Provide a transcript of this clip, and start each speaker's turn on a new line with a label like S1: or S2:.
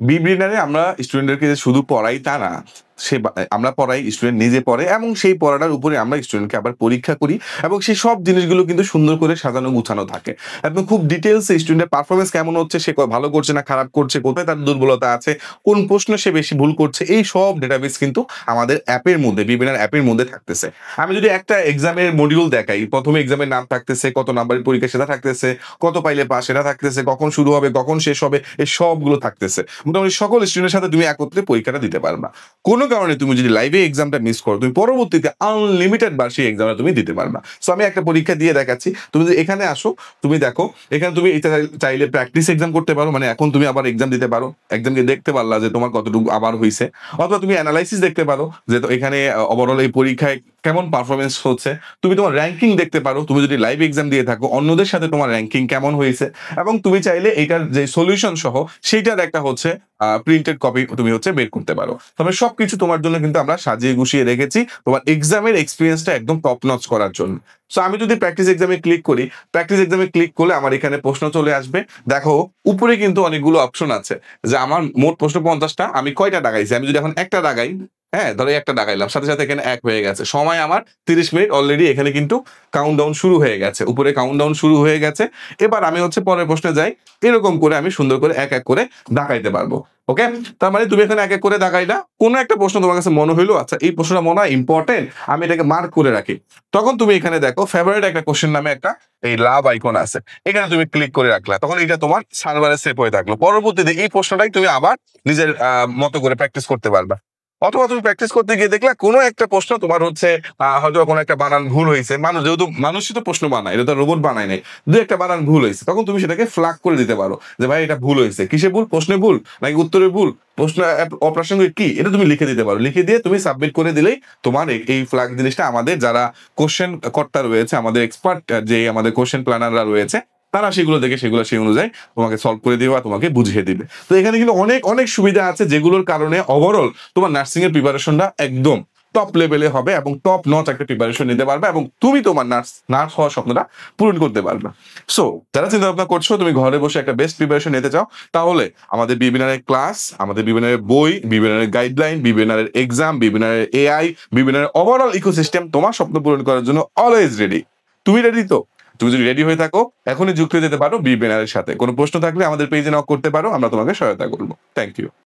S1: বিব্রেনারে আমরা স্টুডেন্টদেরকে যে শুধু পড়াই তা না। আমরা পড়াই, স্টুডেন্ট নিজে পড়ে এবং সেই পড়াটার উপরে আমরা স্টুডেন্টকে আবার পরীক্ষা করি এবং সেই সব জিনিসগুলো কিন্তু সুন্দর করে সাজানো গুছানো থাকে। এবং খুব ডিটেইলস এ স্টুডেন্টের পারফরম্যান্স কেমন হচ্ছে, সে ভালো করছে না খারাপ করছে, কোথায় তার দুর্বলতা আছে, কোন প্রশ্নে সে বেশি ভুল করছে, এই সব ডেটাবেস কিন্তু আমাদের অ্যাপের মধ্যে, বিবেনার অ্যাপের মধ্যে থাকতেছে। আমি যদি একটা এক্সামের মডিউল দেখাই, প্রথমে এক্সামের নাম থাকতেছে, কত নাম্বারের পরীক্ষা সেটা থাকতেছে, কত পাইলে পাস সেটা থাকতেছে, কখন শুরু হবে, কখন শেষ হবে, এই সবগুলো থাকতেছে। মোটামুটি সকল স্টুডেন্টের সাথে তুমি একত্রে পরীক্ষাটা দিতে পারবা। কোনো কারণে তুমি যদি লাইভে এক্সামটা মিস করো, তুমি পরবর্তীতে আনলিমিটেড বার সেই এক্সামটা তুমি দিতে পারবা। সো আমি একটা পরীক্ষা দিয়ে দেখাচ্ছি। তুমি যদি এখানে আসো, তুমি দেখো এখানে তুমি এটা চাইলে প্র্যাকটিস এক্সাম করতে পারো, মানে এখন তুমি আবার এক্সাম দিতে পারো, এক্সামকে দেখতে পারলা যে তোমার কতটুকু আবার হয়েছে। অথবা তুমি অ্যানালাইসিস দেখতে পারো যে এখানে ওভারঅল এই পরীক্ষায় কেমন পারফরমেন্স হচ্ছে। তুমি তোমার র্যাঙ্কিং দেখতে পারো, তুমি যদি লাইভ এক্সাম দিয়ে থাকো অন্যদের সাথে তোমার র্যাঙ্কিং কেমন হয়েছে। এবং তুমি চাইলে এইটার যে সলিউশন সহ সেইটার একটা হচ্ছে প্রিন্টেড কপি তুমি হচ্ছে বের করতে পারো। তবে সবকিছু তোমার জন্য কিন্তু আমরা সাজিয়ে গুছিয়ে রেখেছি তোমার এক্সামের এক্সপিরিয়েন্সটা একদম টপ নচ করার জন্য। সো আমি যদি প্র্যাকটিস এক্সামে ক্লিক করি, প্র্যাকটিস এক্সামে ক্লিক করলে আমার এখানে প্রশ্ন চলে আসবে। দেখো উপরে কিন্তু অনেকগুলো অপশন আছে যে আমার মোট প্রশ্ন 50টা, আমি কয়টা দাগাইছি। আমি যদি এখন একটা দাগাই, হ্যাঁ ধরো একটা দাগাইলাম, সাথে সাথে এখানে 1 হয়ে গেছে। সময় আমার 30 মিনিট অলরেডি এখানে কিন্তু কাউন্টডাউন শুরু হয়ে গেছে, উপরে কাউন্টডাউন শুরু হয়ে গেছে। এবার আমি হচ্ছে পরের প্রশ্নে যাই, এরকম করে আমি সুন্দর করে এক এক করে দাগাইতে পারবো। ওকে, তার মানে তুমি এখানে এক এক করে দাগাইলা, কোনো একটা প্রশ্ন তোমার কাছে মনে হইলো আচ্ছা এই প্রশ্নটা মনে হয় ইম্পর্টেন্ট, আমি এটাকে মার্ক করে রাখি। তখন তুমি এখানে দেখো ফেভারিট একটা কোশ্চেন নামে একটা এই লাভ আইকন আছে, এখানে তুমি ক্লিক করে রাখলা, তখন এটা তোমার সার্ভারে সেভ হয়ে থাকলো। পরবর্তীতে এই প্রশ্নটাই তুমি আবার নিজের মতো করে প্র্যাকটিস করতে পারবা। অথবা তুমি প্র্যাকটিস করতে গিয়ে দেখলা কোনো একটা প্রশ্ন তোমার হচ্ছে হয়তো কোনো একটা বানান ভুল হয়েছে, মানুষ যেহেতু মানুষই তো প্রশ্ন বানায়, এটা তো রোবট বানায় নাই, দু একটা বানান ভুল হয়েছে, তখন তুমি সেটাকে ফ্ল্যাগ করে দিতে পারো যে ভাই এটা ভুল হয়েছে। কিসে ভুল? প্রশ্নে ভুল নাকি উত্তরে ভুল, প্রশ্ন অপ্রাসঙ্গিক কি, এটা তুমি লিখে দিতে পারো। লিখে দিয়ে তুমি সাবমিট করে দিলেই তোমার এই ফ্ল্যাগ জিনিসটা আমাদের যারা কোশ্চেন কর্তা রয়েছে, আমাদের এক্সপার্ট যে আমাদের কোশ্চেন প্ল্যানাররা রয়েছে, তারা সেগুলো দেখে সেগুলো সেই অনুযায়ী তোমাকে সলভ করে দিবে বা তোমাকে বুঝিয়ে দিবে। তো এখানে কিন্তু অনেক অনেক সুবিধা আছে যেগুলোর কারণে ওভারঅল তোমার নার্সিং এর প্রিপারেশনটা একদম টপ লেভেলে হবে এবং টপ নচ একটা প্রিপারেশন নিতে পারবে এবং তুমি তোমার নার্স হওয়ার স্বপ্নটা পূরণ করতে পারবে। সো যারা চিন্তা ভাবনা করছো তুমি ঘরে বসে একটা বেস্ট প্রিপারেশন নিতে চাও, তাহলে আমাদের বিবিনারের ক্লাস, আমাদের বিবিনারের বই, বিবিনারের গাইডলাইন, বিবিনারের এক্সাম, বিবিনারের এআই, বিবিনারের ওভারঅল ইকোসিস্টেম তোমার স্বপ্ন পূরণ করার জন্য অলওয়েজ রেডি। তুমি রেডি তো? তুমি যদি রেডি হয়ে থাকো এখনই যুক্ত হয়ে যেতে পারো বিবিনারের সাথে। কোনো প্রশ্ন থাকলে আমাদের পেজে নক করতে পারো, আমরা তোমাকে সহায়তা করবো। Thank you.